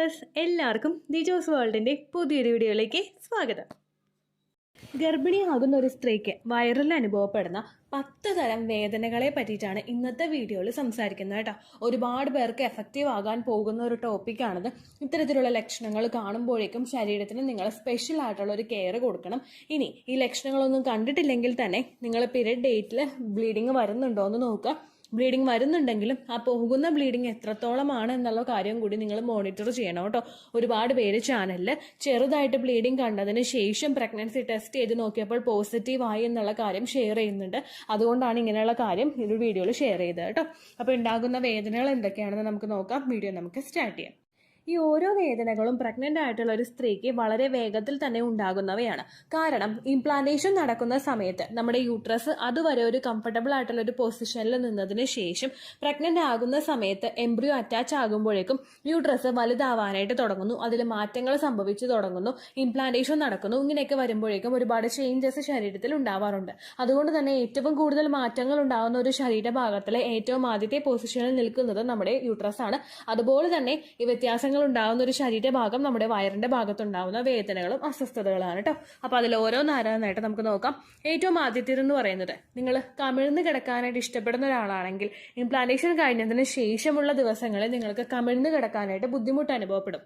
Viewers, എല്ലാവർക്കും ദിജോസ് വേൾഡിൻ്റെ പുതിയൊരു വീഡിയോയിലേക്ക് സ്വാഗതം. ഗർഭിണിയാകുന്ന ഒരു സ്ത്രീക്ക് വയറിൽ അനുഭവപ്പെടുന്ന 10 തരം വേദനകളെ പറ്റിയിട്ടാണ് ഇന്നത്തെ വീഡിയോയിൽ സംസാരിക്കുന്നത് കേട്ടോ. ഒരുപാട് പേർക്ക് എഫക്റ്റീവ് ആകാൻ പോകുന്ന ഒരു ടോപ്പിക്കാണിത്. ഇത്തരത്തിലുള്ള ലക്ഷണങ്ങൾ കാണുമ്പോഴേക്കും ശരീരത്തിന് നിങ്ങൾ സ്പെഷ്യൽ ആയിട്ടുള്ള ഒരു കെയർ കൊടുക്കണം. ഇനി ഈ ലക്ഷണങ്ങളൊന്നും കണ്ടിട്ടില്ലെങ്കിൽ തന്നെ നിങ്ങൾ പീരിയഡ് ഡേറ്റിൽ ബ്ലീഡിങ് വരുന്നുണ്ടോ എന്ന് നോക്കുക. ബ്ലീഡിങ് വരുന്നുണ്ടെങ്കിലും ആ പോകുന്ന ബ്ലീഡിങ് എത്രത്തോളമാണ് എന്നുള്ള കാര്യം കൂടി നിങ്ങൾ മോണിറ്റർ ചെയ്യണം കേട്ടോ. ഒരുപാട് പേര് ചാനലിൽ ചെറുതായിട്ട് ബ്ലീഡിങ് കണ്ടതിന് ശേഷം പ്രഗ്നൻസി ടെസ്റ്റ് ചെയ്ത് നോക്കിയപ്പോൾ പോസിറ്റീവ് ആയി എന്നുള്ള കാര്യം ഷെയർ ചെയ്യുന്നുണ്ട്. അതുകൊണ്ടാണ് ഇങ്ങനെയുള്ള കാര്യം ഈ വീഡിയോയിൽ ഷെയർ ചെയ്തത് കേട്ടോ. അപ്പോൾ ഉണ്ടാകുന്ന വേദനകൾ എന്തൊക്കെയാണെന്ന് നമുക്ക് നോക്കാം. വീഡിയോ നമുക്ക് സ്റ്റാർട്ട് ചെയ്യാം. ഈ ഓരോ വേദനകളും പ്രഗ്നന്റ് ആയിട്ടുള്ള ഒരു സ്ത്രീക്ക് വളരെ വേഗത്തിൽ തന്നെ ഉണ്ടാകുന്നവയാണ്. കാരണം ഇംപ്ലാന്റേഷൻ നടക്കുന്ന സമയത്ത് നമ്മുടെ യൂട്രസ് അതുവരെ ഒരു കംഫർട്ടബിൾ ആയിട്ടുള്ള ഒരു പൊസിഷനിൽ നിന്നതിന് ശേഷം പ്രഗ്നന്റ് ആകുന്ന സമയത്ത് എംബ്രിയോ അറ്റാച്ച് ആകുമ്പോഴേക്കും യൂട്രസ് വലുതാവാനായിട്ട് തുടങ്ങുന്നു, അതിൽ മാറ്റങ്ങൾ സംഭവിച്ചു തുടങ്ങുന്നു, ഇംപ്ലാന്റേഷൻ നടക്കുന്നു. ഇങ്ങനെയൊക്കെ വരുമ്പോഴേക്കും ഒരുപാട് ചേഞ്ചസ് ശരീരത്തിൽ ഉണ്ടാവാറുണ്ട്. അതുകൊണ്ട് തന്നെ ഏറ്റവും കൂടുതൽ മാറ്റങ്ങൾ ഉണ്ടാകുന്ന ഒരു ശരീരഭാഗത്തിലെ ഏറ്റവും ആദ്യത്തെ പൊസിഷനിൽ നിൽക്കുന്നത് നമ്മുടെ യൂട്രസ് ആണ്. അതുപോലെ തന്നെ ഈ വ്യത്യാസങ്ങൾ ഉണ്ടാകുന്ന ഒരു ശരീരഭാഗം നമ്മുടെ വയറിന്റെ ഭാഗത്തുണ്ടാകുന്ന വേദനകളും അസ്വസ്ഥതകളാണ് കേട്ടോ. അപ്പൊ അതിൽ ഓരോന്നായിട്ട് നമുക്ക് നോക്കാം. ഏറ്റവും ആദ്യത്തേതെന്ന് പറയുന്നത്, നിങ്ങൾ കമിഴ്ന്ന് കിടക്കാനായിട്ട് ഇഷ്ടപ്പെടുന്ന ഒരാളാണെങ്കിൽ ഇംപ്ലാന്റേഷൻ കഴിഞ്ഞതിന് ശേഷമുള്ള ദിവസങ്ങളിൽ നിങ്ങൾക്ക് കമിഴ്ന്ന് കിടക്കാനായിട്ട് ബുദ്ധിമുട്ട് അനുഭവപ്പെടും.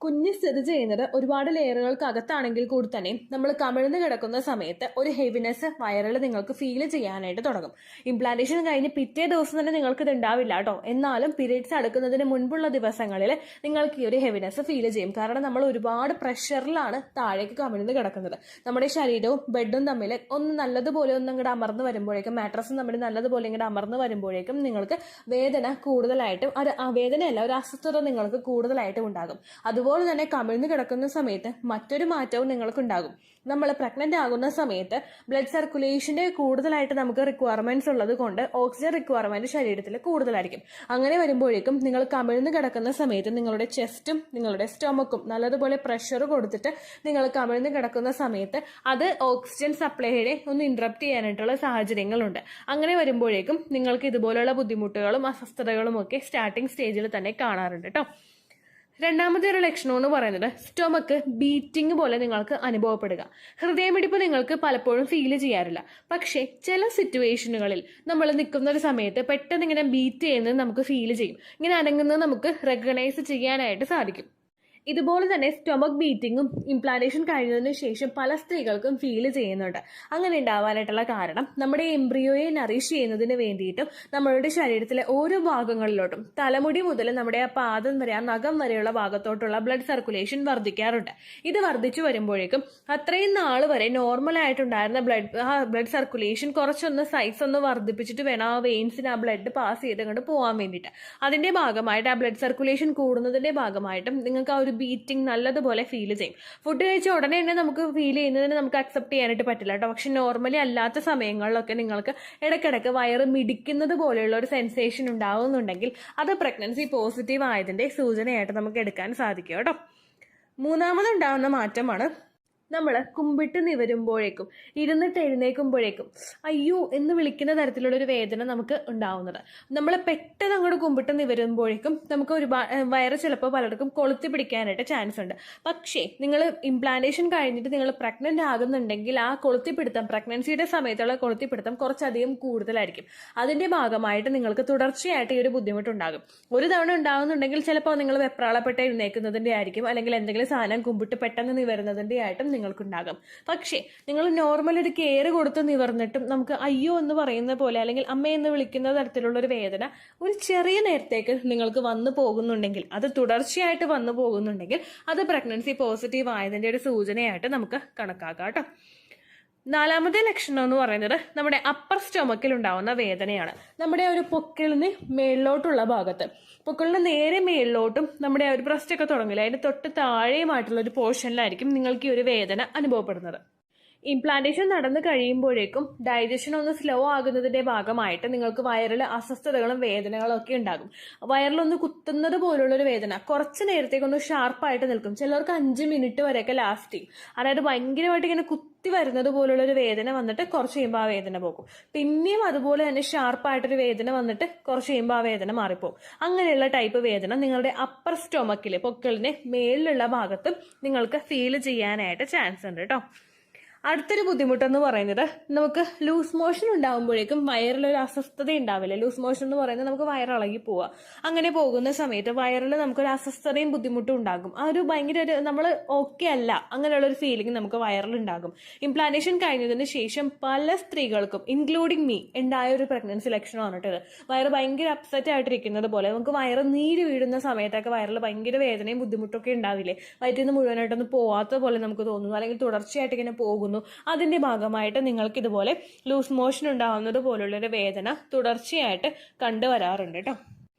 കുഞ്ഞ് സ്ഥിതി ചെയ്യുന്നത് ഒരുപാട് ലെയറുകൾക്ക് അകത്താണെങ്കിൽ കൂടി തന്നെ നമ്മൾ കമിഴ്ന്ന് കിടക്കുന്ന സമയത്ത് ഒരു ഹെവിനെസ് വയറിൽ നിങ്ങൾക്ക് ഫീൽ ചെയ്യാനായിട്ട് തുടങ്ങും. ഇംപ്ലാന്റേഷൻ കഴിഞ്ഞ് പിറ്റേ ദിവസം തന്നെ നിങ്ങൾക്ക് ഇത് ഉണ്ടാവില്ല കേട്ടോ. എന്നാലും പീരീഡ്സ് അടുക്കുന്നതിന് മുൻപുള്ള ദിവസങ്ങളിൽ നിങ്ങൾക്ക് ഈ ഒരു ഹെവിനെസ് ഫീൽ ചെയ്യും. കാരണം നമ്മൾ ഒരുപാട് പ്രഷറിലാണ് താഴേക്ക് കമിഴ്ന്ന് കിടക്കുന്നത്. നമ്മുടെ ശരീരവും ബെഡും തമ്മിൽ ഒന്ന് നല്ലതുപോലെ ഒന്ന് ഇങ്ങോട്ട് അമർന്ന് വരുമ്പോഴേക്കും, മാട്രസും തമ്മിൽ നല്ലതുപോലെ ഇങ്ങോട്ട് അമർന്ന് വരുമ്പോഴേക്കും നിങ്ങൾക്ക് വേദന കൂടുതലായിട്ടും വേദനയല്ല, ഒരു അസ്വസ്ഥത നിങ്ങൾക്ക് കൂടുതലായിട്ടും ഉണ്ടാകും. അതുപോലെ തന്നെ കമിഴ്ന്ന് കിടക്കുന്ന സമയത്ത് മറ്റൊരു മാറ്റവും നിങ്ങൾക്കുണ്ടാകും. നമ്മൾ പ്രഗ്നന്റ് ആകുന്ന സമയത്ത് ബ്ലഡ് സർക്കുലേഷന്റെ കൂടുതലായിട്ട് നമുക്ക് റിക്വയർമെന്റ്സ് ഉള്ളത് കൊണ്ട് ഓക്സിജൻ റിക്വയർമെന്റ് ശരീരത്തിൽ കൂടുതലായിരിക്കും. അങ്ങനെ വരുമ്പോഴേക്കും നിങ്ങൾ കമിഴ്ന്ന് കിടക്കുന്ന സമയത്ത് നിങ്ങളുടെ ചെസ്റ്റും നിങ്ങളുടെ സ്റ്റൊമക്കും നല്ലതുപോലെ പ്രഷർ കൊടുത്തിട്ട് നിങ്ങൾ കമിഴ്ന്ന് കിടക്കുന്ന സമയത്ത് അത് ഓക്സിജൻ സപ്ലൈയെ ഒന്ന് ഇന്ററപ്റ്റ് ചെയ്യാനായിട്ടുള്ള സാഹചര്യങ്ങളുണ്ട്. അങ്ങനെ വരുമ്പോഴേക്കും നിങ്ങൾക്ക് ഇതുപോലുള്ള ബുദ്ധിമുട്ടുകളും അസ്വസ്ഥതകളും ഒക്കെ സ്റ്റാർട്ടിംഗ് സ്റ്റേജിൽ തന്നെ കാണാറുണ്ട് കേട്ടോ. രണ്ടാമത്തെ ഒരു ലക്ഷണം എന്ന് പറയുന്നത് സ്റ്റൊമക്ക് ബീറ്റിംഗ് പോലെ നിങ്ങൾക്ക് അനുഭവപ്പെടുക. ഹൃദയമിടിപ്പ് നിങ്ങൾക്ക് പലപ്പോഴും ഫീൽ ചെയ്യാറില്ല. പക്ഷേ ചില സിറ്റുവേഷനുകളിൽ നമ്മൾ നിൽക്കുന്ന ഒരു സമയത്ത് പെട്ടെന്ന് ഇങ്ങനെ ബീറ്റ് ചെയ്യുന്നത് നമുക്ക് ഫീൽ ചെയ്യും. ഇങ്ങനെ അനങ്ങുന്നത് നമുക്ക് റെക്കഗ്നൈസ് ചെയ്യാനായിട്ട് സാധിക്കും. ഇതുപോലെ തന്നെ സ്റ്റൊമക് ബീറ്റിങ്ങും ഇംപ്ലാന്റേഷൻ കഴിഞ്ഞതിന് ശേഷം പല സ്ത്രീകൾക്കും ഫീൽ ചെയ്യുന്നുണ്ട്. അങ്ങനെ ഉണ്ടാവാനായിട്ടുള്ള കാരണം നമ്മുടെ എംബ്രിയോയെ നറിഷ് ചെയ്യുന്നതിന് വേണ്ടിയിട്ടും നമ്മളുടെ ശരീരത്തിലെ ഓരോ ഭാഗങ്ങളിലോട്ടും തലമുടി മുതൽ നമ്മുടെ ആ പാദം വരെ ആ നഖം വരെയുള്ള ഭാഗത്തോട്ടുള്ള ബ്ലഡ് സർക്കുലേഷൻ വർദ്ധിക്കാറുണ്ട്. ഇത് വർദ്ധിച്ചു വരുമ്പോഴേക്കും അത്രയും നാൾ വരെ നോർമൽ ആയിട്ടുണ്ടായിരുന്ന ബ്ലഡ് സർക്കുലേഷൻ കുറച്ചൊന്ന് സൈസ് ഒന്ന് വർദ്ധിപ്പിച്ചിട്ട് വേണം ആ വെയിൻസിന് ആ ബ്ലഡ് പാസ് ചെയ്ത് അങ്ങോട്ട് പോകാൻ വേണ്ടിയിട്ട്. അതിന്റെ ഭാഗമായിട്ട് ആ ബ്ലഡ് സർക്കുലേഷൻ കൂടുന്നതിന്റെ ഭാഗമായിട്ടും നിങ്ങൾക്ക് ആ ഒരു ബീറ്റിംഗ് നല്ലതുപോലെ ഫീൽ ചെയ്യും. ഫുഡ് കഴിച്ച ഉടനെ തന്നെ നമുക്ക് ഫീൽ ചെയ്യുന്നതിന് നമുക്ക് അക്സെപ്റ്റ് ചെയ്യാനായിട്ട് പറ്റില്ല കേട്ടോ. പക്ഷെ നോർമലി അല്ലാത്ത സമയങ്ങളിലൊക്കെ നിങ്ങൾക്ക് ഇടയ്ക്കിടയ്ക്ക് വയറ് മിടിക്കുന്നത് പോലെയുള്ള ഒരു സെൻസേഷൻ ഉണ്ടാകുന്നുണ്ടെങ്കിൽ അത് പ്രഗ്നൻസി പോസിറ്റീവ് ആയതിന്റെ സൂചനയായിട്ട് നമുക്ക് എടുക്കാൻ സാധിക്കും കേട്ടോ. മൂന്നാമതുണ്ടാകുന്ന മാറ്റമാണ് നമ്മൾ കുമ്പിട്ട് നിവരുമ്പോഴേക്കും ഇരുന്നിട്ട് എഴുന്നേൽക്കുമ്പോഴേക്കും അയ്യോ എന്ന് വിളിക്കുന്ന തരത്തിലുള്ള ഒരു വേദന നമുക്ക് ഉണ്ടാവുന്നത്. നമ്മൾ പെട്ടെന്ന് അങ്ങോട്ട് കുമ്പിട്ട് നിവരുമ്പോഴേക്കും നമുക്ക് വയറ് ചിലപ്പോൾ പലർക്കും കൊളുത്തി പിടിക്കാനായിട്ട് ചാൻസ് ഉണ്ട്. പക്ഷേ നിങ്ങൾ ഇംപ്ലാന്റേഷൻ കഴിഞ്ഞിട്ട് നിങ്ങൾ പ്രഗ്നന്റ് ആകുന്നുണ്ടെങ്കിൽ ആ കൊളുത്തിപ്പിടുത്തം, പ്രഗ്നൻസിയുടെ സമയത്തുള്ള കൊളുത്തിപ്പിടുത്തം കുറച്ചധികം കൂടുതലായിരിക്കും. അതിന്റെ ഭാഗമായിട്ട് നിങ്ങൾക്ക് തുടർച്ചയായിട്ട് ഈ ഒരു ബുദ്ധിമുട്ടുണ്ടാകും. ഒരു തവണ ഉണ്ടാകുന്നുണ്ടെങ്കിൽ ചിലപ്പോൾ നിങ്ങൾ വെപ്രാളപ്പെട്ട് എഴുന്നേൽക്കുന്നതിന്റെ ആയിരിക്കും, അല്ലെങ്കിൽ എന്തെങ്കിലും സാധനം കുമ്പിട്ട് പെട്ടെന്ന് നിവരുന്നതിന്റെ ആയിട്ടും നിങ്ങൾക്കുണ്ടാകും. പക്ഷേ നിങ്ങൾ നോർമൽ ഒരു കെയർ കൊടുത്ത് നിവർന്നിട്ടും നമുക്ക് അയ്യോ എന്ന് പറയുന്ന പോലെ അല്ലെങ്കിൽ അമ്മ എന്ന് വിളിക്കുന്ന തരത്തിലുള്ള ഒരു വേദന ഒരു ചെറിയ നേരത്തേക്ക് നിങ്ങൾക്ക് വന്നു പോകുന്നുണ്ടെങ്കിൽ, അത് തുടർച്ചയായിട്ട് വന്നു പോകുന്നുണ്ടെങ്കിൽ അത് പ്രഗ്നൻസി പോസിറ്റീവ് ആയതിന്റെ ഒരു സൂചനയായിട്ട് നമുക്ക് കണക്കാക്കാം കേട്ടോ. നാലാമത്തെ ലക്ഷണം എന്ന് പറയുന്നത് നമ്മുടെ അപ്പർ സ്റ്റൊമക്കിൽ ഉണ്ടാവുന്ന വേദനയാണ്. നമ്മുടെ ഒരു പൊക്കിളിന് മേളിലോട്ടുള്ള ഭാഗത്ത്, പൊക്കിളിന് നേരെ മേളിലോട്ടും നമ്മുടെ ഒരു ബ്രസ്റ്റ് ഒക്കെ തുടങ്ങില്ല, അതിന് തൊട്ട് താഴെയുമായിട്ടുള്ള ഒരു പോർഷനിലായിരിക്കും നിങ്ങൾക്ക് ഈ ഒരു വേദന അനുഭവപ്പെടുന്നത്. ഇംപ്ലാന്റേഷൻ നടന്നു കഴിയുമ്പോഴേക്കും ഡൈജഷൻ ഒന്ന് സ്ലോ ആകുന്നതിന്റെ ഭാഗമായിട്ട് നിങ്ങൾക്ക് വയറിൽ അസ്വസ്ഥതകളും വേദനകളും ഒക്കെ ഉണ്ടാകും. വയറിലൊന്ന് കുത്തുന്നത് പോലുള്ളൊരു വേദന കുറച്ച് നേരത്തേക്കൊന്ന് ഷാർപ്പായിട്ട് നിൽക്കും. ചിലർക്ക് 5 മിനിറ്റ് വരെയൊക്കെ ലാസ്റ്റ് ചെയ്യും. അതായത് ഭയങ്കരമായിട്ട് ഇങ്ങനെ കുത്തി വരുന്നത് പോലുള്ളൊരു വേദന വന്നിട്ട് കുറച്ച് കഴിയുമ്പോൾ ആ വേദന പോകും. പിന്നെയും അതുപോലെ തന്നെ ഷാർപ്പായിട്ടൊരു വേദന വന്നിട്ട് കുറച്ച് കഴിയുമ്പോൾ ആ വേദന മാറിപ്പോകും. അങ്ങനെയുള്ള ടൈപ്പ് വേദന നിങ്ങളുടെ അപ്പർ സ്റ്റൊമക്കിൽ പൊക്കിളിന് മേലിലുള്ള ഭാഗത്തും നിങ്ങൾക്ക് ഫീൽ ചെയ്യാനായിട്ട് ചാൻസ് ഉണ്ട് കേട്ടോ. അടുത്തൊരു ബുദ്ധിമുട്ടെന്ന് പറയുന്നത് നമുക്ക് ലൂസ് മോഷൻ ഉണ്ടാകുമ്പോഴേക്കും വയറിലൊരു അസ്വസ്ഥത ഉണ്ടാവില്ല. ലൂസ് മോഷൻ എന്ന് പറയുന്നത് നമുക്ക് വയറിളകി പോവുക. അങ്ങനെ പോകുന്ന സമയത്ത് വയറിൽ നമുക്കൊരു അസ്വസ്ഥതയും ബുദ്ധിമുട്ടും ഉണ്ടാകും. ആ ഒരു ഭയങ്കര ഒരു നമ്മൾ ഓക്കെ അല്ല അങ്ങനെയുള്ള ഒരു ഫീലിംഗ് നമുക്ക് വയറിലുണ്ടാകും. ഇംപ്ലാന്റേഷൻ കഴിഞ്ഞതിന് ശേഷം പല സ്ത്രീകൾക്കും ഇൻക്ലൂഡിങ് മീ ഉണ്ടായ ഒരു പ്രഗ്നൻസി ലക്ഷണമാണ് കേട്ടത്. വയറ് ഭയങ്കര അപ്സെറ്റ് ആയിട്ടിരിക്കുന്നത് പോലെ നമുക്ക് വയറ് നീര് വീഴുന്ന സമയത്തൊക്കെ വയറിൽ ഭയങ്കര വേദനയും ബുദ്ധിമുട്ടൊക്കെ ഉണ്ടാവില്ലേ. വയറ്റിൽ നിന്ന് മുഴുവനായിട്ടൊന്ന് പോവാത്ത പോലെ നമുക്ക് തോന്നുന്നു, അല്ലെങ്കിൽ തുടർച്ചയായിട്ട് ഇങ്ങനെ പോകുന്നു. അതിന്റെ ഭാഗമായിട്ട് നിങ്ങൾക്ക് ഇതുപോലെ ലൂസ് മോഷൻ ഉണ്ടാവുന്നത് പോലുള്ളൊരു വേദന തുടർച്ചയായിട്ട് കണ്ടുവരാറുണ്ട് കേട്ടോ.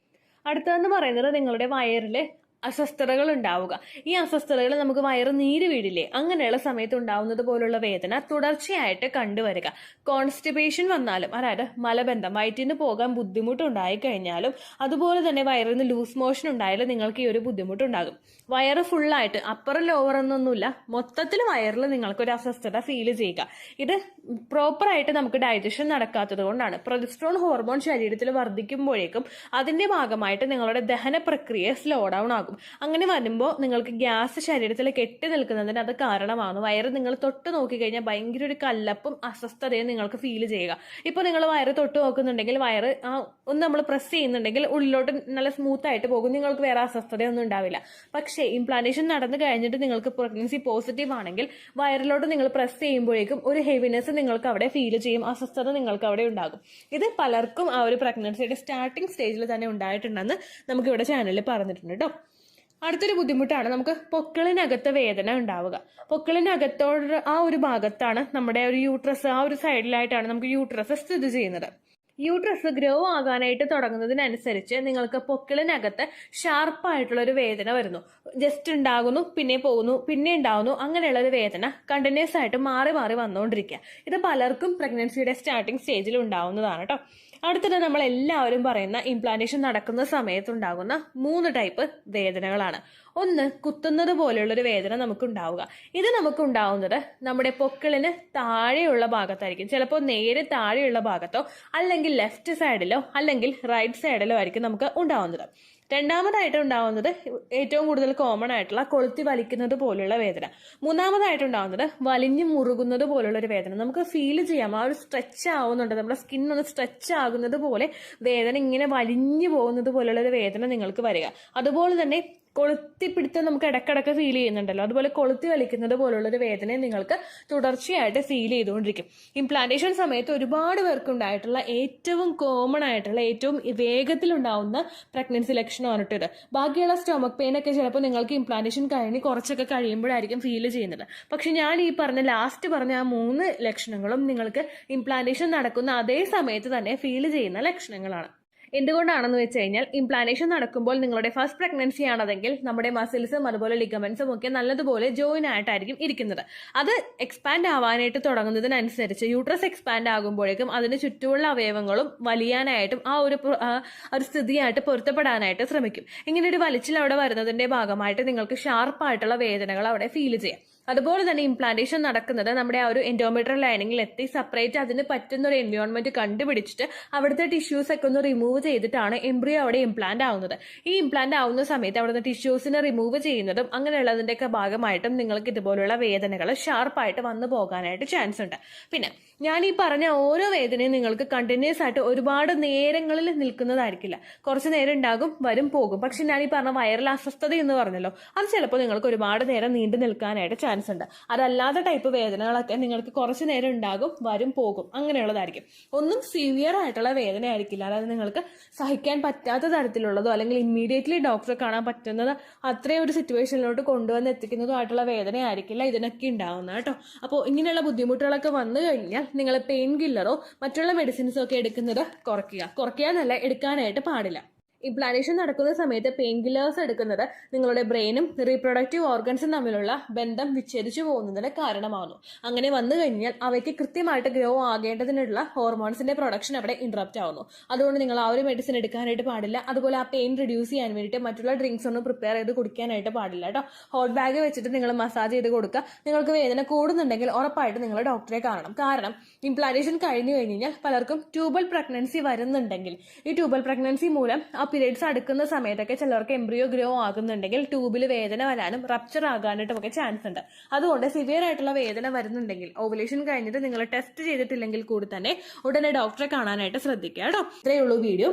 അടുത്തതെന്ന് പറയുന്നത് നിങ്ങളുടെ വയറില് അസ്വസ്ഥതകൾ ഉണ്ടാവുക. ഈ അസ്വസ്ഥതകൾ നമുക്ക് വയറ് നീര് വീടില്ലേ, അങ്ങനെയുള്ള സമയത്ത് ഉണ്ടാവുന്നത് പോലുള്ള വേദന തുടർച്ചയായിട്ട് കണ്ടുവരിക. കോൺസ്റ്റിപ്പേഷൻ വന്നാലും, അതായത് മലബന്ധം വയറ്റിന് പോകാൻ ബുദ്ധിമുട്ടുണ്ടായി കഴിഞ്ഞാലും, അതുപോലെ തന്നെ വയറിൽ നിന്ന് ലൂസ് മോഷൻ ഉണ്ടായാലും നിങ്ങൾക്ക് ഈ ഒരു ബുദ്ധിമുട്ടുണ്ടാകും. വയറ് ഫുള്ളായിട്ട് അപ്പറും ലോവർ എന്നൊന്നുമില്ല, മൊത്തത്തിൽ വയറിൽ നിങ്ങൾക്കൊരു അസ്വസ്ഥത ഫീൽ ചെയ്യുക. ഇത് പ്രോപ്പറായിട്ട് നമുക്ക് ഡൈജഷൻ നടക്കാത്തത് കൊണ്ടാണ്. പ്രൊജസ്ട്രോൺ ഹോർമോൺ ശരീരത്തിൽ വർദ്ധിക്കുമ്പോഴേക്കും അതിന്റെ ഭാഗമായിട്ട് നിങ്ങളുടെ ദഹന പ്രക്രിയ സ്ലോ ഡൗൺ ആകും. അങ്ങനെ വരുമ്പോൾ നിങ്ങൾക്ക് ഗ്യാസ് ശരീരത്തിൽ കെട്ടി നിൽക്കുന്നതിന് അത് കാരണമാകുന്നു. വയറ് നിങ്ങൾ തൊട്ട് നോക്കിക്കഴിഞ്ഞാൽ ഭയങ്കര ഒരു കല്ലപ്പും അസ്വസ്ഥതയും നിങ്ങൾക്ക് ഫീൽ ചെയ്യുക. ഇപ്പോൾ നിങ്ങൾ വയറ് തൊട്ട് നോക്കുന്നുണ്ടെങ്കിൽ വയറ് ഒന്ന് നമ്മൾ പ്രസ് ചെയ്യുന്നുണ്ടെങ്കിൽ ഉള്ളിലോട്ട് നല്ല സ്മൂത്ത് ആയിട്ട് പോകും. നിങ്ങൾക്ക് വേറെ അസ്വസ്ഥതയൊന്നും ഉണ്ടാവില്ല. പക്ഷേ ഇംപ്ലാന്റേഷൻ നടന്നു കഴിഞ്ഞിട്ട് നിങ്ങൾക്ക് പ്രഗ്നൻസി പോസിറ്റീവ് ആണെങ്കിൽ വയറിലോട്ട് നിങ്ങൾ പ്രസ് ചെയ്യുമ്പോഴേക്കും ഒരു ഹെവിനെസ് നിങ്ങൾക്ക് അവിടെ ഫീൽ ചെയ്യും, അസ്വസ്ഥത നിങ്ങൾക്ക് അവിടെ ഉണ്ടാകും. ഇത് പലർക്കും ആ ഒരു പ്രഗ്നൻസിയുടെ സ്റ്റാർട്ടിംഗ് സ്റ്റേജിൽ തന്നെ ഉണ്ടായിട്ടുണ്ടെന്ന് നമുക്ക് ഇവിടെ ചാനലിൽ പറഞ്ഞിട്ടുണ്ട് കേട്ടോ. അടുത്തൊരു ബുദ്ധിമുട്ടാണ് നമുക്ക് പൊക്കിളിനകത്ത് വേദന ഉണ്ടാവുക. പൊക്കിളിനകത്തോട് ആ ഒരു ഭാഗത്താണ് നമ്മുടെ ഒരു യൂട്രസ്, ആ ഒരു സൈഡിലായിട്ടാണ് നമുക്ക് യൂട്രസ് സ്ഥിതി ചെയ്യുന്നത്. യൂട്രസ് ഗ്രോ ആകാനായിട്ട് തുടങ്ങുന്നതിനനുസരിച്ച് നിങ്ങൾക്ക് പൊക്കിളിനകത്ത് ഷാർപ്പായിട്ടുള്ള ഒരു വേദന വരുന്നു. ജസ്റ്റ് ഉണ്ടാകുന്നു, പിന്നെ പോകുന്നു, പിന്നെ ഉണ്ടാകുന്നു, അങ്ങനെയുള്ള ഒരു വേദന കണ്ടിന്യൂസ് ആയിട്ട് മാറി മാറി വന്നുകൊണ്ടിരിക്കുക. ഇത് പലർക്കും പ്രഗ്നൻസിയുടെ സ്റ്റാർട്ടിംഗ് സ്റ്റേജിൽ ഉണ്ടാവുന്നതാണ് കേട്ടോ. അടുത്തത് നമ്മൾ എല്ലാവരും പറയുന്ന ഇംപ്ലാന്റേഷൻ നടക്കുന്ന സമയത്തുണ്ടാകുന്ന 3 ടൈപ്പ് വേദനകളാണ്. ഒന്ന്, കുത്തുന്നത് പോലെയുള്ളൊരു വേദന നമുക്കുണ്ടാവുക. ഇത് നമുക്കുണ്ടാവുന്നത് നമ്മുടെ പൊക്കിളിന് താഴെയുള്ള ഭാഗത്തായിരിക്കും. ചിലപ്പോൾ നേരെ താഴെയുള്ള ഭാഗത്തോ അല്ലെങ്കിൽ ലെഫ്റ്റ് സൈഡിലോ അല്ലെങ്കിൽ റൈറ്റ് സൈഡിലോ ആയിരിക്കും നമുക്ക് ഉണ്ടാവുന്നത്. രണ്ടാമതായിട്ട് ഉണ്ടാവുന്നത് ഏറ്റവും കൂടുതൽ കോമൺ ആയിട്ടുള്ള കൊളുത്തി വലിക്കുന്നത് പോലുള്ള വേദന. മൂന്നാമതായിട്ട് ഉണ്ടാവുന്നത് വലിഞ്ഞു മുറുകുന്നത് പോലുള്ള ഒരു വേദന. നമുക്ക് ഫീൽ ചെയ്യാം, ആ ഒരു സ്ട്രെച്ച് ആവുന്നുണ്ട്, നമ്മുടെ സ്കിൻ ഒന്ന് സ്ട്രെച്ച് ആകുന്നത് പോലെ വേദന ഇങ്ങനെ വലിഞ്ഞു പോകുന്നത് പോലുള്ള ഒരു വേദന നിങ്ങൾക്ക് വരിക. അതുപോലെ തന്നെ കൊളുത്തിപ്പിടുത്തം നമുക്ക് ഇടക്കിടക്ക് ഫീൽ ചെയ്യുന്നുണ്ടല്ലോ, അതുപോലെ കൊളുത്തി വലിക്കുന്നത് പോലുള്ളൊരു വേദനയെ നിങ്ങൾക്ക് തുടർച്ചയായിട്ട് ഫീൽ ചെയ്തുകൊണ്ടിരിക്കും. ഇംപ്ലാന്റേഷൻ സമയത്ത് ഒരുപാട് പേർക്ക് ഉണ്ടായിട്ടുള്ള ഏറ്റവും കോമൺ ആയിട്ടുള്ള ഏറ്റവും വേഗത്തിലുണ്ടാവുന്ന പ്രഗ്നൻസി ലക്ഷണമാണ് ഇത്. ബാക്കിയുള്ള സ്റ്റൊമക് പെയിൻ ഒക്കെ ചിലപ്പോൾ നിങ്ങൾക്ക് ഇംപ്ലാന്റേഷൻ കഴിഞ്ഞ് കുറച്ചൊക്കെ കഴിയുമ്പോഴായിരിക്കും ഫീൽ ചെയ്യുന്നത്. പക്ഷെ ഞാൻ ഈ ലാസ്റ്റ് പറഞ്ഞ ആ 3 ലക്ഷണങ്ങളും നിങ്ങൾക്ക് ഇംപ്ലാന്റേഷൻ നടക്കുന്ന അതേ സമയത്ത് തന്നെ ഫീൽ ചെയ്യുന്ന ലക്ഷണങ്ങളാണ്. എന്തുകൊണ്ടാണെന്ന് വെച്ച് കഴിഞ്ഞാൽ ഇംപ്ലാന്റേഷൻ നടക്കുമ്പോൾ നിങ്ങളുടെ ഫസ്റ്റ് പ്രഗ്നൻസി ആണതെങ്കിൽ നമ്മുടെ മസിൽസും അതുപോലെ ലിഗമെന്റ്സും ഒക്കെ നല്ലതുപോലെ ജോയിൻ ആയിട്ടായിരിക്കും ഇരിക്കുന്നത്. അത് എക്സ്പാൻഡ് ആവാനായിട്ട് തുടങ്ങുന്നതിനനുസരിച്ച് യൂട്രസ് എക്സ്പാൻഡ് ആകുമ്പോഴേക്കും അതിന് ചുറ്റുമുള്ള അവയവങ്ങളും വലിയാനായിട്ടും ആ ഒരു സ്ഥിതിയായിട്ട് പൊരുത്തപ്പെടാനായിട്ട് ശ്രമിക്കും. ഇങ്ങനെ ഒരു വലിച്ചിൽ അവിടെ വരുന്നതിന്റെ ഭാഗമായിട്ട് നിങ്ങൾക്ക് ഷാർപ്പായിട്ടുള്ള വേദനകൾ അവിടെ ഫീൽ ചെയ്യാം. അതുപോലെ തന്നെ ഇംപ്ലാന്റേഷൻ നടക്കുന്നത് നമ്മുടെ ആ ഒരു എൻഡോമെട്രിയൽ ലൈനിങ്ങിൽ എത്തി സെപ്പറേറ്റ് അതിന് പറ്റുന്ന ഒരു എൻവയോൺമെന്റ് കണ്ടുപിടിച്ചിട്ട് അവിടുത്തെ ടിഷ്യൂസ് ഒക്കെ ഒന്ന് റിമൂവ് ചെയ്തിട്ടാണ് എംബ്രിയോ അവിടെ ഇംപ്ലാന്റ് ആവുന്നത്. ഈ ഇംപ്ലാന്റ് ആവുന്ന സമയത്ത് അവിടുത്തെ ടിഷ്യൂസിനെ റിമൂവ് ചെയ്യുന്നതും അങ്ങനെയുള്ളതിന്റെയൊക്കെ ഭാഗമായിട്ടും നിങ്ങൾക്ക് ഇതുപോലുള്ള വേദനകൾ ഷാർപ്പായിട്ട് വന്നു പോകാനായിട്ട് ചാൻസ് ഉണ്ട്. പിന്നെ ഞാൻ ഈ പറഞ്ഞ ഓരോ വേദനയും നിങ്ങൾക്ക് കണ്ടിന്യൂസ് ആയിട്ട് ഒരുപാട് നേരങ്ങളിൽ നിൽക്കുന്നതായിരിക്കില്ല. കുറച്ച് നേരം ഉണ്ടാകും, വരും, പോകും. പക്ഷെ ഞാൻ ഈ പറഞ്ഞ വയറിൽ അസ്വസ്ഥത എന്ന് പറഞ്ഞല്ലോ, അത് ചിലപ്പോൾ നിങ്ങൾക്ക് ഒരുപാട് നേരം നീണ്ടു നിൽക്കാനായിട്ട് ചാൻസ് ഉണ്ട്. അതല്ലാത്ത ടൈപ്പ് വേദനകളൊക്കെ നിങ്ങൾക്ക് കുറച്ച് നേരം ഉണ്ടാകും, വരും, പോകും, അങ്ങനെയുള്ളതായിരിക്കും. ഒന്നും സിവിയർ ആയിട്ടുള്ള വേദന ആയിരിക്കില്ല. അതായത് നിങ്ങൾക്ക് സഹിക്കാൻ പറ്റാത്ത തരത്തിലുള്ളതോ അല്ലെങ്കിൽ ഇമ്മീഡിയറ്റ്ലി ഡോക്ടറെ കാണാൻ പറ്റുന്നത് അത്രയും ഒരു സിറ്റുവേഷനിലോട്ട് കൊണ്ടുവന്ന് എത്തിക്കുന്നതോ ആയിട്ടുള്ള വേദന ആയിരിക്കില്ല ഇതിനൊക്കെ ഉണ്ടാവുന്നത് കേട്ടോ. അപ്പോൾ ഇങ്ങനെയുള്ള ബുദ്ധിമുട്ടുകളൊക്കെ വന്നു കഴിഞ്ഞാൽ നിങ്ങൾ പെയിൻ കില്ലറോ മറ്റുള്ള മെഡിസിൻസോ ഒക്കെ എടുക്കുന്നത് കുറയ്ക്കുക എന്നല്ല, എടുക്കാനായിട്ട് പാടില്ല. ഇംപ്ലാന്റേഷൻ നടക്കുന്ന സമയത്ത് പെയിൻ കില്ലേഴ്സ് എടുക്കുന്നത് നിങ്ങളുടെ ബ്രെയിനും റീപ്രൊഡക്റ്റീവ് ഓർഗൻസും തമ്മിലുള്ള ബന്ധം വിച്ഛേദിച്ചു പോകുന്നതിന് കാരണമാകുന്നു. അങ്ങനെ വന്നു കഴിഞ്ഞാൽ അവയ്ക്ക് കൃത്യമായിട്ട് ഗ്രോ ആകേണ്ടതിനുള്ള ഹോർമോൺസിന്റെ പ്രൊഡക്ഷൻ അവിടെ ഇന്ററപ്റ്റ് ആവുന്നു. അതുകൊണ്ട് നിങ്ങൾ ആ ഒരു മെഡിസിൻ എടുക്കാനായിട്ട് പാടില്ല. അതുപോലെ ആ പെയിൻ റിഡ്യൂസ് ചെയ്യാൻ വേണ്ടിയിട്ട് മറ്റുള്ള ഡ്രിങ്ക്സ് ഒന്നും പ്രിപ്പയർ ചെയ്ത് കുടിക്കാനായിട്ട് പാടില്ല കേട്ടോ. ഹോട്ട് ബാഗ് വെച്ചിട്ട് നിങ്ങൾ മസാജ് ചെയ്ത് കൊടുക്കുക. നിങ്ങൾക്ക് വേദന കൂടുന്നുണ്ടെങ്കിൽ ഉറപ്പായിട്ട് നിങ്ങൾ ഡോക്ടറെ കാണണം. കാരണം ഇംപ്ലാന്റേഷൻ കഴിഞ്ഞു കഴിഞ്ഞാൽ പലർക്കും ട്യൂബൽ പ്രഗ്നൻസി വരുന്നുണ്ടെങ്കിൽ ഈ ട്യൂബൽ പ്രഗ്നൻസി മൂലം പീരീഡ്സ് അടുക്കുന്ന സമയത്തൊക്കെ ചിലർക്ക് എംബ്രിയോ ഗ്രോ ആകുന്നുണ്ടെങ്കിൽ ട്യൂബിൽ വേദന വരാനും റപ്ചർ ആകാനായിട്ടും ഒക്കെ ചാൻസ് ഉണ്ട്. അതുകൊണ്ട് സിവിയർ ആയിട്ടുള്ള വേദന വരുന്നുണ്ടെങ്കിൽ ഓവുലേഷൻ കഴിഞ്ഞിട്ട് നിങ്ങൾ ടെസ്റ്റ് ചെയ്തിട്ടില്ലെങ്കിൽ കൂടി തന്നെ ഉടനെ ഡോക്ടറെ കാണാനായിട്ട് ശ്രദ്ധിക്കുക കേട്ടോ. ഇത്രയേ ഉള്ളൂ വീഡിയോ.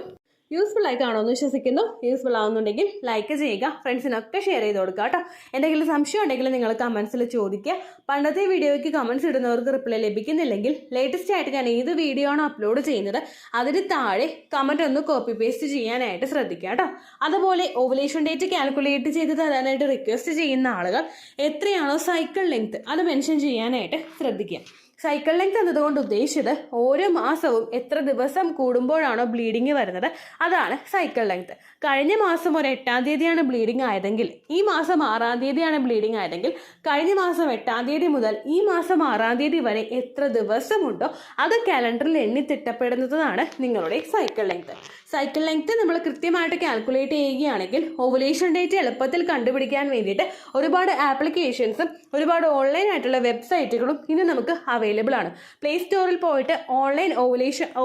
യൂസ്ഫുൾ ആയി കാണുമെന്ന് വിശ്വസിക്കുന്നു. യൂസ്ഫുൾ ആവുന്നുണ്ടെങ്കിൽ ലൈക്ക് ചെയ്യുക, ഫ്രണ്ട്സിനൊക്കെ ഷെയർ ചെയ്ത് കൊടുക്കുക കേട്ടോ. എന്തെങ്കിലും സംശയം ഉണ്ടെങ്കിൽ നിങ്ങൾ കമൻസിൽ ചോദിക്കുക. പണ്ടത്തെ വീഡിയോയ്ക്ക് കമൻസ് ഇടുന്നവർക്ക് റിപ്ലൈ ലഭിക്കുന്നില്ലെങ്കിൽ ലേറ്റസ്റ്റ് ആയിട്ട് ഞാൻ ഏത് വീഡിയോ ആണ് അപ്ലോഡ് ചെയ്യുന്നത് അതിന് താഴെ കമന്റ് ഒന്ന് കോപ്പി പേസ്റ്റ് ചെയ്യാനായിട്ട് ശ്രദ്ധിക്കുക കേട്ടോ. അതുപോലെ ഓവുലേഷൻ ഡേറ്റ് കാൽക്കുലേറ്റ് ചെയ്ത് തരാനായിട്ട് റിക്വസ്റ്റ് ചെയ്യുന്ന ആളുകൾ എത്രയാണോ സൈക്കിൾ ലെങ്ത് അത് മെൻഷൻ ചെയ്യാനായിട്ട് ശ്രദ്ധിക്കുക. സൈക്കിൾ ലെങ്ത് എന്നതുകൊണ്ട് ഉദ്ദേശിച്ചത് ഓരോ മാസവും എത്ര ദിവസം കൂടുമ്പോഴാണോ ബ്ലീഡിങ് വരുന്നത് അതാണ് സൈക്കിൾ ലെങ്ത്. കഴിഞ്ഞ മാസം ഒരു 8-ാം തീയതിയാണ് ബ്ലീഡിങ് ആയതെങ്കിൽ ഈ മാസം 6-ാം തീയതിയാണ് ബ്ലീഡിങ് ആയതെങ്കിൽ കഴിഞ്ഞ മാസം 8-ാം തീയതി മുതൽ ഈ മാസം 6-ാം തീയതി വരെ എത്ര ദിവസമുണ്ടോ അത് കാലണ്ടറിൽ എണ്ണി തിട്ടപ്പെടുന്നതാണ് നിങ്ങളുടെ സൈക്കിൾ ലെങ്ത്. സൈക്കിൾ ലെങ്ത് നമ്മൾ കൃത്യമായിട്ട് കാൽക്കുലേറ്റ് ചെയ്യുകയാണെങ്കിൽ ഓവുലേഷൻ ഡേറ്റ് എളുപ്പത്തിൽ കണ്ടുപിടിക്കാൻ വേണ്ടിയിട്ട് ഒരുപാട് ആപ്ലിക്കേഷൻസും ഒരുപാട് ഓൺലൈൻ ആയിട്ടുള്ള വെബ്സൈറ്റുകളും ഇന്ന് നമുക്ക് അവൈലബിൾ ആണ്. പ്ലേ സ്റ്റോറിൽ പോയിട്ട് ഓൺലൈൻ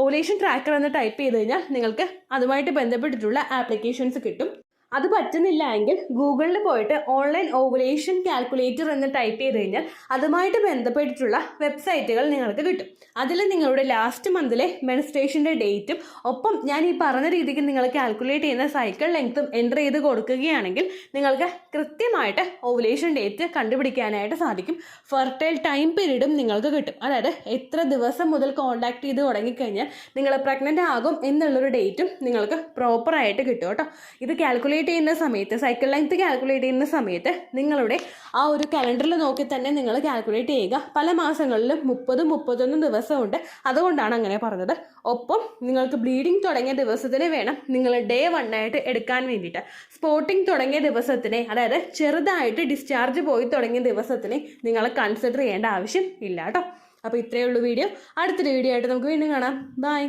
ഓവുലേഷൻ ട്രാക്കർ എന്ന് ടൈപ്പ് ചെയ്ത് കഴിഞ്ഞാൽ നിങ്ങൾക്ക് അതുമായിട്ട് ബന്ധപ്പെട്ടിട്ടുള്ള ആപ്ലിക്കേഷൻസ് കിട്ടും. അത് പറ്റുന്നില്ല എങ്കിൽ ഗൂഗിളിൽ പോയിട്ട് ഓൺലൈൻ ഓവുലേഷൻ കാൽക്കുലേറ്റർ എന്ന് ടൈപ്പ് ചെയ്ത് കഴിഞ്ഞാൽ അതുമായിട്ട് ബന്ധപ്പെട്ടിട്ടുള്ള വെബ്സൈറ്റുകൾ നിങ്ങൾക്ക് കിട്ടും. അതിൽ നിങ്ങളുടെ ലാസ്റ്റ് മന്തിലെ മെൻസ്ട്രേഷൻ്റെ ഡേറ്റും ഒപ്പം ഞാൻ ഈ പറഞ്ഞ രീതിക്ക് നിങ്ങൾ കാൽക്കുലേറ്റ് ചെയ്യുന്ന സൈക്കിൾ ലെങ്ത്തും എൻ്റർ ചെയ്ത് കൊടുക്കുകയാണെങ്കിൽ നിങ്ങൾക്ക് കൃത്യമായിട്ട് ഓവുലേഷൻ ഡേറ്റ് കണ്ടുപിടിക്കാനായിട്ട് സാധിക്കും. ഫെർട്ടൈൽ ടൈം പീരീഡും നിങ്ങൾക്ക് കിട്ടും. അതായത് എത്ര ദിവസം മുതൽ കോൺടാക്ട് ചെയ്ത് തുടങ്ങിക്കഴിഞ്ഞാൽ നിങ്ങൾ പ്രഗ്നൻ്റ് ആകും എന്നുള്ളൊരു ഡേറ്റും നിങ്ങൾക്ക് പ്രോപ്പറായിട്ട് കിട്ടും കേട്ടോ. ഇത് കാൽക്കുലേറ്റ് ചെയ്യുന്ന സമയത്ത് സൈക്കിൾ ലെങ്ത് കാൽക്കുലേറ്റ് ചെയ്യുന്ന സമയത്ത് നിങ്ങളുടെ ആ ഒരു കലണ്ടറിൽ നോക്കി തന്നെ നിങ്ങൾ കാൽക്കുലേറ്റ് ചെയ്യുക. പല മാസങ്ങളിലും 30-31 ദിവസമുണ്ട്. അതുകൊണ്ടാണ് അങ്ങനെ പറഞ്ഞത്. ഒപ്പം നിങ്ങൾക്ക് ബ്ലീഡിങ് തുടങ്ങിയ ദിവസത്തിന് വേണം നിങ്ങൾ ഡേ 1 ആയിട്ട് എടുക്കാൻ വേണ്ടിയിട്ട്. സ്പോട്ടിങ് തുടങ്ങിയ ദിവസത്തിനെ അതായത് ചെറുതായിട്ട് ഡിസ്ചാർജ് പോയി തുടങ്ങിയ ദിവസത്തിനെ നിങ്ങൾ കൺസിഡർ ചെയ്യേണ്ട ആവശ്യം ഇല്ല കേട്ടോ. അപ്പോൾ ഇത്രയേ ഉള്ളൂ വീഡിയോ. അടുത്തൊരു വീഡിയോ ആയിട്ട് നമുക്ക് വീണ്ടും കാണാം. ബൈ.